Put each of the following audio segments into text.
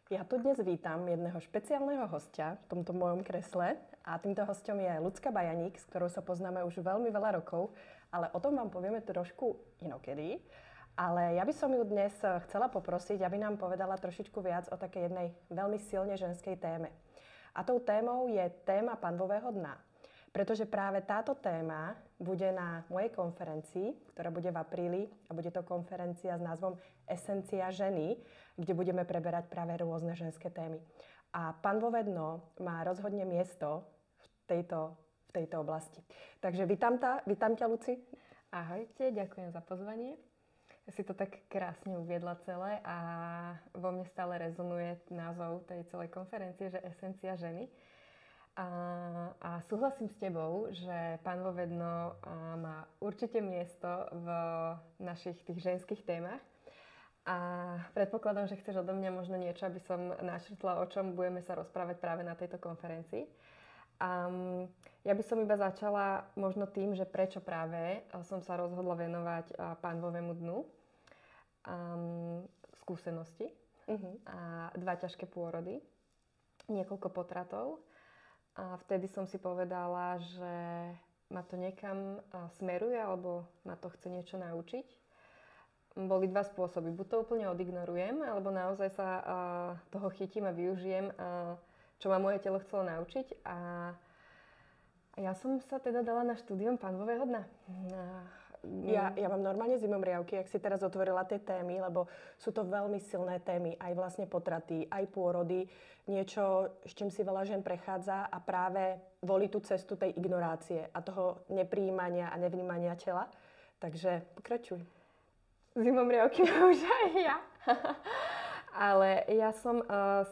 Ja tu dnes vítam jedného špeciálneho hostia v tomto mojom kresle a týmto hosťom je Ľudská Bajaník, s ktorou sa poznáme už veľmi veľa rokov, ale o tom vám povieme trošku inokedy. Ale ja by som ju dnes chcela poprosiť, aby nám povedala trošičku viac o takej jednej veľmi silne ženskej téme. A tou témou je téma panvového dna. Pretože práve táto téma bude na mojej konferencii, ktorá bude v apríli a bude to konferencia s názvom Esencia ženy, kde budeme preberať práve rôzne ženské témy. A panvové dno má rozhodne miesto v tejto oblasti. Takže vítam ťa, Luci. Ahojte, ďakujem za pozvanie. Si to tak krásne uviedla celé a vo mne stále rezonuje názov tej celej konferencie, že Esencia ženy. A súhlasím s tebou, že panvové dno má určite miesto v našich tých ženských témach. A predpokladám, že chceš odo mňa možno niečo, aby som načrtla, o čom budeme sa rozprávať práve na tejto konferencii. Ja by som iba začala možno tým, že prečo práve som sa rozhodla venovať panvovému dnu. Skúsenosti a 2 ťažké pôrody, niekoľko potratov. A vtedy som si povedala, že ma to niekam smeruje, alebo ma to chce niečo naučiť. Boli 2 spôsoby. Buď to úplne odignorujem, alebo naozaj sa toho chytím a využijem, čo ma moje telo chcelo naučiť. A ja som sa teda dala na štúdium panvového dna. Ja mám normálne zimomriavky, ak si teraz otvorila tie témy, lebo sú to veľmi silné témy, aj vlastne potraty, aj pôrody, niečo, s čím si veľa žien prechádza a práve volí tú cestu tej ignorácie a toho neprijímania a nevnímania tela. Takže pokračuj. Zimomriavky mám už aj ja. Ale ja som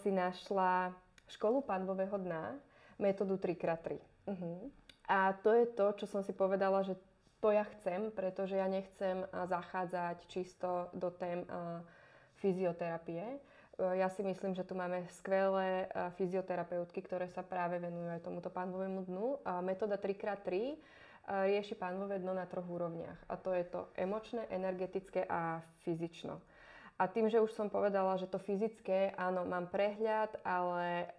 si našla školu panvového dna, metódu 3x3. A to je to, čo som si povedala, že to ja chcem, pretože ja nechcem zachádzať čisto do tém fyzioterapie. Ja si myslím, že tu máme skvelé fyzioterapeutky, ktoré sa práve venujú aj tomuto panvovému dnu. Metóda 3x3 rieši panvové dno na 3 úrovniach. A to je to emočné, energetické a fyzično. A tým, že už som povedala, že to fyzické, áno, mám prehľad, ale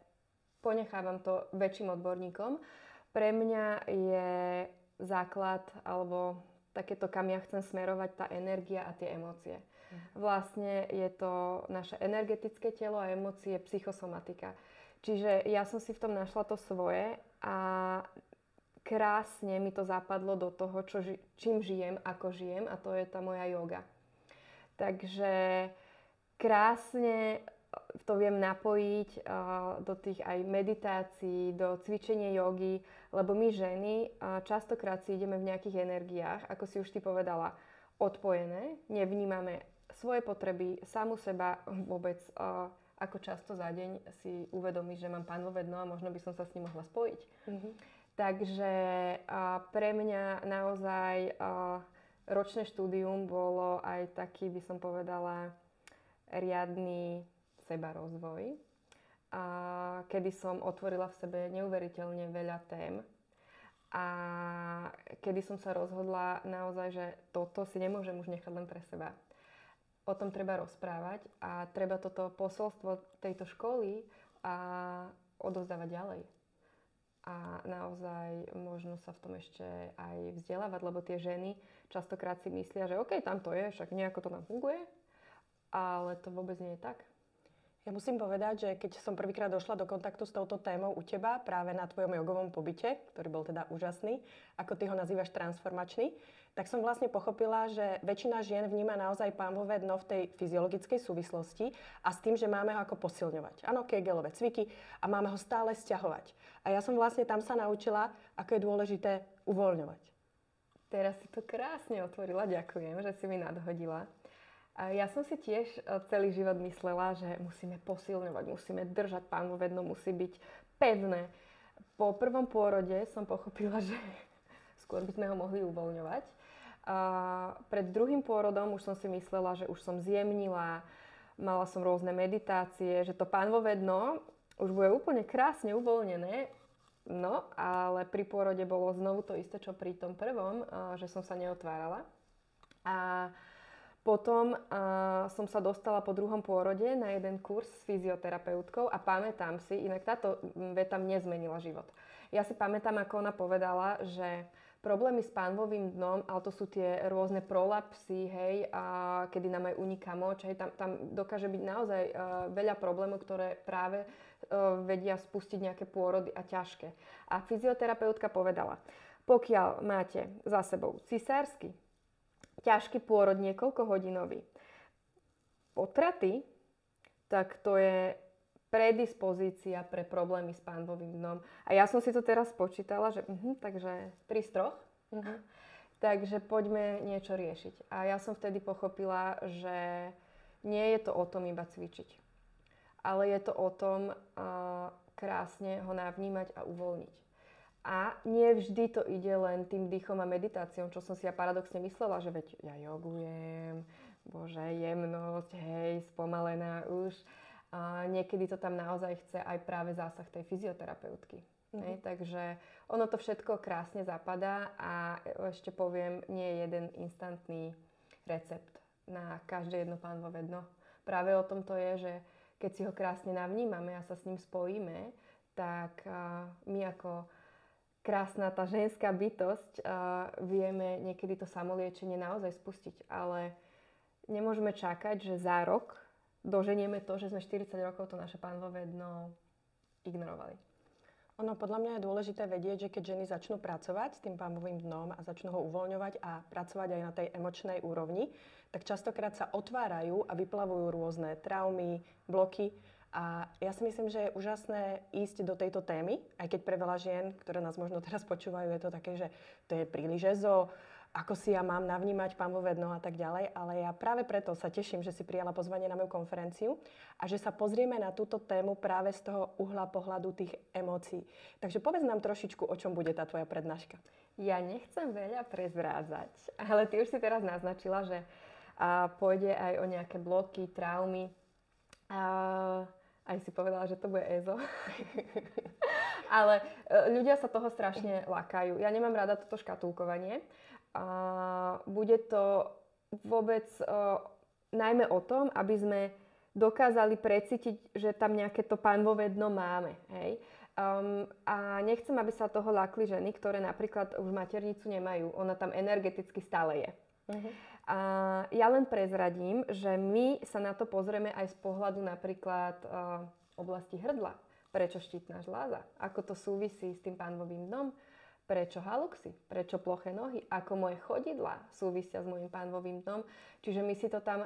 ponechávam to väčším odborníkom. Pre mňa je základ, alebo takéto, kam ja chcem smerovať, tá energia a tie emócie. Vlastne je to naše energetické telo a emócie, psychosomatika. Čiže ja som si v tom našla to svoje a krásne mi to zapadlo do toho, čím žijem, ako žijem, a to je tá moja yoga. Takže krásne to viem napojiť do tých aj meditácií, do cvičenia jogy, lebo my ženy častokrát si ideme v nejakých energiách, ako si už ty povedala, odpojené, nevnímame svoje potreby, samu seba vôbec, ako často za deň si uvedomíš, že mám panvové dno a možno by som sa s ním mohla spojiť. Takže pre mňa naozaj ročné štúdium bolo aj taký, by som povedala, riadny sebarozvoj, kedy som otvorila v sebe neuveriteľne veľa tém a kedy som sa rozhodla naozaj, že toto si nemôžem už nechať len pre seba. O tom treba rozprávať a treba toto posolstvo tejto školy odovzdávať ďalej. A naozaj možno sa v tom ešte aj vzdelávať, lebo tie ženy častokrát si myslia, že OK, tam to je, však nejako to tam funguje, ale to vôbec nie je tak. Ja musím povedať, že keď som prvýkrát došla do kontaktu s touto témou u teba, práve na tvojom jogovom pobyte, ktorý bol teda úžasný, ako ty ho nazývaš transformačný, tak som vlastne pochopila, že väčšina žien vníma naozaj panvové dno v tej fyziologickej súvislosti a s tým, že máme ho ako posilňovať. Áno, kegelové cviky a máme ho stále sťahovať. A ja som vlastne tam sa naučila, ako je dôležité uvoľňovať. Teraz si to krásne otvorila, ďakujem, že si mi nadhodila. A ja som si tiež celý život myslela, že musíme posilňovať, musíme držať panvové dno, musí byť pevné. Po prvom pôrode som pochopila, že skôr by sme ho mohli uvoľňovať. Pred druhým pôrodom už som si myslela, že už som zjemnila, mala som rôzne meditácie, že to panvové dno už bude úplne krásne uvoľnené. No, ale pri pôrode bolo znovu to isté, čo pri tom prvom, že som sa neotvárala. A Potom som sa dostala po druhom pôrode na jeden kurz s fyzioterapeutkou a pamätám si, inak táto veta mne zmenila život. Ja si pamätám, ako ona povedala, že problémy s pánvovým dnom, ale to sú tie rôzne prolapsy, hej, kedy nám aj uniká moč, hej, tam dokáže byť naozaj veľa problémov, ktoré práve vedia spustiť nejaké pôrody a ťažké. A fyzioterapeutka povedala, pokiaľ máte za sebou cisársky, ťažký pôrod niekoľkohodinový, potraty, tak to je predispozícia pre problémy s pánvovým dnom. A ja som si to teraz spočítala, že takže 3 z 3. Takže poďme niečo riešiť. A ja som vtedy pochopila, že nie je to o tom iba cvičiť. Ale je to o tom krásne ho navnímať a uvoľniť. A nie vždy to ide len tým dýchom a meditáciou, čo som si ja paradoxne myslela, že veď ja jogujem, bože, jemnosť, hej, spomalená už. Niekedy to tam naozaj chce aj práve zásah tej fyzioterapeutky. Hej, takže ono to všetko krásne zapadá a ešte poviem, nie je jeden instantný recept na každé jedno pánvové dno. Práve o tom to je, že keď si ho krásne navnímame a sa s ním spojíme, tak my ako krásna tá ženská bytosť vieme niekedy to samoliečenie naozaj spustiť, ale nemôžeme čakať, že za rok doženieme to, že sme 40 rokov to naše pánvové dno ignorovali. Ono podľa mňa je dôležité vedieť, že keď ženy začnú pracovať s tým pánvovým dnom a začnú ho uvoľňovať a pracovať aj na tej emočnej úrovni, tak častokrát sa otvárajú a vyplavujú rôzne traumy, bloky. A ja si myslím, že je úžasné ísť do tejto témy, aj keď pre veľa žien, ktoré nás možno teraz počúvajú, je to také, že to je príliš ezo, ako si ja mám navnímať pánvové dno a tak ďalej, ale ja práve preto sa teším, že si prijala pozvanie na moju konferenciu a že sa pozrieme na túto tému práve z toho uhla pohľadu tých emócií. Takže povedz nám trošičku, o čom bude tá tvoja prednáška. Ja nechcem veľa prezrádzať, ale ty už si teraz naznačila, že pôjde aj o nejaké bloky, traumy. Aj si povedala, že to bude EZO. Ale ľudia sa toho strašne lakajú. Ja nemám rada toto škatulkovanie. Bude to vôbec najmä o tom, aby sme dokázali precítiť, že tam nejaké to pánvové dno máme. Hej? A nechcem, aby sa toho lakli ženy, ktoré napríklad už maternicu nemajú. Ona tam energeticky stále je. A ja len prezradím, že my sa na to pozrieme aj z pohľadu napríklad oblasti hrdla. Prečo štítna žľaza? Ako to súvisí s tým pánvovým dnom? Prečo haluxy? Prečo ploché nohy? Ako moje chodidlá súvisia s mojím pánvovým dnom? Čiže my si to tam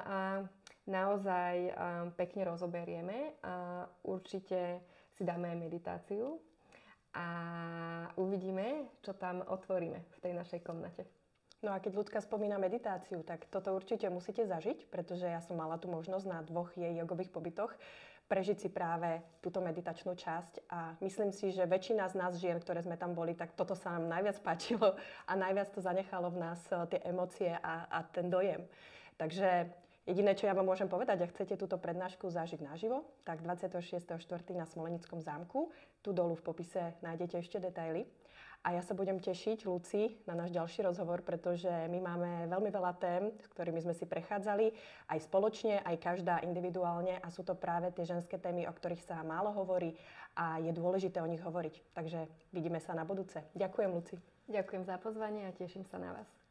naozaj pekne rozoberieme. Určite si dáme aj meditáciu a uvidíme, čo tam otvoríme v tej našej komnate. No a keď Ľudka spomína meditáciu, tak toto určite musíte zažiť, pretože ja som mala tú možnosť na 2 jej jogových pobytoch prežiť si práve túto meditačnú časť a myslím si, že väčšina z nás žien, ktoré sme tam boli, tak toto sa nám najviac páčilo a najviac to zanechalo v nás tie emócie a ten dojem. Takže jediné, čo ja vám môžem povedať, ak chcete túto prednášku zažiť naživo, tak 26.4. na Smolenickom zámku, tu dolu v popise nájdete ešte detaily. A ja sa budem tešiť, Luci, na náš ďalší rozhovor, pretože my máme veľmi veľa tém, s ktorými sme si prechádzali, aj spoločne, aj každá individuálne a sú to práve tie ženské témy, o ktorých sa málo hovorí a je dôležité o nich hovoriť. Takže vidíme sa na budúce. Ďakujem, Luci. Ďakujem za pozvanie a teším sa na vás.